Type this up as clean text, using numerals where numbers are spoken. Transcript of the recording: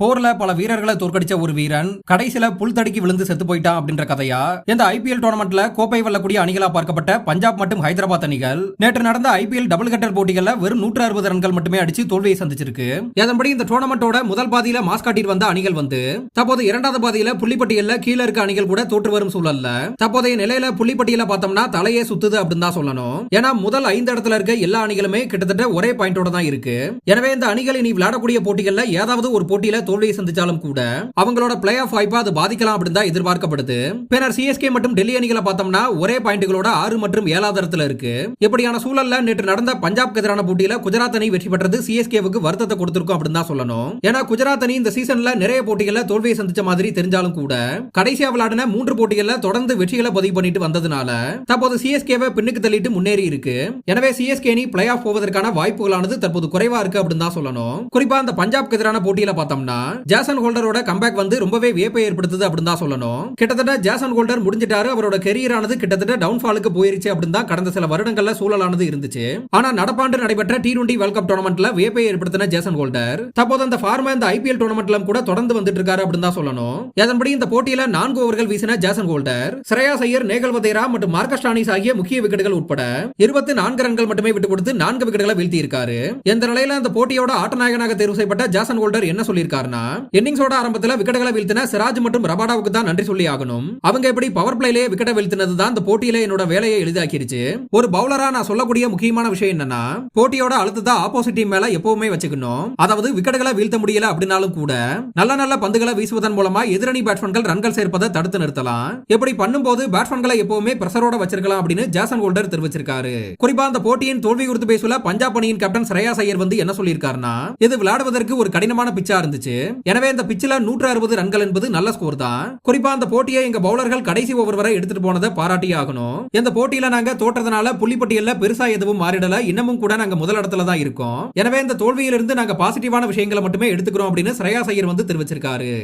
போர்ல பல வீரர்களை தோற்கடிச்ச ஒரு வீரன் கடைசியில புல் தடுக்கி விழுந்து செத்து போயிட்டான் அப்படின்ற கதையா இந்த ஐபிஎல் டோர்னமெண்ட்ல கோப்பை வெல்லக்கூடிய அணிகளா பார்க்கப்பட்ட பஞ்சாப் மற்றும் ஹைதராபாத் அணிகள் நேற்று நடந்த ஐபிஎல் டபுள் கட்டர் போட்டிகள்ல வெறும் 160 ரன்கள் மட்டுமே அடிச்சு தோல்வியை சந்திச்சிருக்கு. அதன்படி இந்த டோர்னமெண்டோட முதல் பாதியில மாஸ் காட்டிட்டு வந்த அணிகள் தற்போது இரண்டாவது பாதியில புள்ளிப்பட்டியல்ல கீழே இருக்க அணிகள் கூட தோற்று வரும் சூழல்ல தற்போதைய நிலையில புள்ளிப்பட்டியல பார்த்தோம்னா தலையே சுத்துது அப்படின்னு தான் சொல்லணும். ஏன்னா முதல் 5 இடத்துல இருக்க எல்லா அணிகளுமே கிட்டத்தட்ட ஒரே பாயிண்டோட தான் இருக்கு. எனவே இந்த அணிகள் இனி விளையாடக்கூடிய போட்டிகள்ல ஏதாவது ஒரு போட்டியில தோல்வியை சந்திச்சாலும் கூட அவங்களோட பிளே ஆஃப் வாய்ப்பை அது பாதிக்கலாம் அப்படின்னு தான் எதிர்பார்க்கப்படுது. பின்னர் சிஎஸ்கே மற்றும் டெல்லி அணிகளை பார்த்தோம்னா ஒரே பாயிண்ட்களோட 6 மற்றும் 7வது இடத்துல இருக்கு. இப்படியான சூழல்ல நேற்று நடந்த பஞ்சாப் எதிரான போட்டியில குஜராத் அணி வெற்றி பெற்றது சிஎஸ்கேவுக்கு வருத்தத்தை கொடுத்திருக்கும் அப்படின்னு தான் சொல்லணும். ஏன்னா குஜராத் அணி இந்த சீசன்ல நிறைய போட்டிகள்ல தோல்வியை சந்திச்ச மாதிரி தெரிஞ்சாலும் கூட கடைசியா விளையாடின 3 போட்டிகள்ல தொடர்ந்து வெற்றிகளை பதிவு பண்ணிட்டு வந்ததுனால தற்போது சிஎஸ்கேவை பின்னுக்கு தள்ளிட்டு முன்னேறி இருக்கு. எனவே சிஎஸ்கே அணி பிளே ஆஃப் போவதற்கான வாய்ப்புகளானது தற்போது குறைவா இருக்கு அப்படின்னு தான் சொல்லணும். குறிப்பா அந்த பஞ்சாப் எதிரான போட்டியில பார்த்தோம்னா ஜேசன் ஹோல்டரோட கம்பேக் ரொம்பவே வியப்பை ஏற்படுத்துது அப்படின்னு தான் சொல்லணும். கிட்டத்தட்ட ஜேசன் ஹோல்டர் முடிஞ்சிட்டாரு, அவரோட கெரியர் ஆனது கிட்டத்தட்ட டவுன்ஃபாலுக்கு போயிருச்சு அப்படின்னு தான் கடந்த சில வருடங்கள்ல சூழலானது இருந்துச்சு. ஆனா நடப்பாண்டு நடைபெற்ற T20 வேர்ல்ட் கப் டோர்னமெண்ட்ல வியப்பை ஏற்படுத்தின ஜேசன் ஹோல்டர் தற்போது அந்த ஃபார்மா இந்த ஐபிஎல் டோர்னமெண்ட்ல கூட தொடர்ந்து வந்துட்டு இருக்காரு அப்படின்னு தான் சொல்லணும். அதன்படி இந்த போட்டியில 4 ஓவர்கள் வீசின ஜேசன் ஹோல்டர் ஸ்ரேயாஸ் ஐயர், நேகல் வதேரா மற்றும் மார்க்கஸ் ஸ்டானிஸ் ஆகிய முக்கிய விக்கெட்டுகள் உட்பட 24 ரன்கள் மட்டுமே விட்டு கொடுத்து 4 விக்கெட்டுகளை வீழ்த்தி இருக்காரு. இந்த நிலையில இந்த போட்டியோட ஆட்டநாயகனாக தேர்வு செய்யப்பட்ட ஜேசன் ஹோல்டர் என்ன சொல்லியிருக்காருன்னா, இன்னிங்ஸோட ஆரம்பத்துல விக்கெட்டுகளை வீழ்த்தின சிராஜ் மற்றும் ரபாடாவுக்கு தான் நன்றி சொல்லி ஆகணும். அவங்க எப்படி பவர் பிளேலே விக்கெட்டை வீழ்த்தினது தான் இந்த போட்டியில என்னோட வேலையை எளிதாக்கிருச்சு. ஒரு பவுலரா நான் சொல்லக்கூடிய முக்கியமான விஷயம் என்னன்னா, போட்டியோட அழுத்தத்தை ஆப்போசிட் டீம் மேல எப்பவுமே வச்சுக்கணும். அதாவது விக்கெட்டுகளை வீழ்த்த முடியல அப்படின்னாலும் கூட நல்ல நல்ல பந்துகளை வீசுவதன் மூலமா எதிரணி பேட்ஸ்மேன்கள் ரன்கள் சேர்ப்பதை தடுத்து நிறுத்தலாம். எப்படி பண்ணும்போது பேட்ஸ்மேன்களை எப்பவுமே பிரஷரோட வச்சிருக்கலாம் அப்படின்னு ஜேசன் ஹோல்டர் தெரிவிச்சிருக்காரு. குறிப்பா அந்த போட்டியின் தோல்வி குறித்து பேசல பஞ்சாப் அணியின் கேப்டன் ஸ்ரேயாஸ் ஐயர் என்ன சொல்லியிருக்காருன்னா, இது விளையாடுவதற்கு ஒரு கடினமான பிச்சா இருந்துச்சு. எனவே இந்த பிச்சில 160 ரன்கள் என்பது நல்ல ஸ்கோர் தான். குறிப்பா அந்த போட்டியை எங்க பவுலர்கள் கடைசி ஓவர் வரை எடுத்துட்டு போனதை பாராட்டியே ஆகணும். இந்த போட்டியில நாங்க தோற்றதுனால புள்ளிப்பட்டியல்ல பெருசா எதுவும் மாறிடல, இன்னமும் கூட நாங்க முதல் இடத்துல தான் இருக்கோம். எனவே இந்த தோல்வியிலிருந்து நாங்க பாசிட்டிவான விஷயங்களை மட்டுமே எடுத்துக்கிறோம் அப்படின்னு ஸ்ரேயாஸ் ஐயர் தெரிவிச்சிருக்காரு.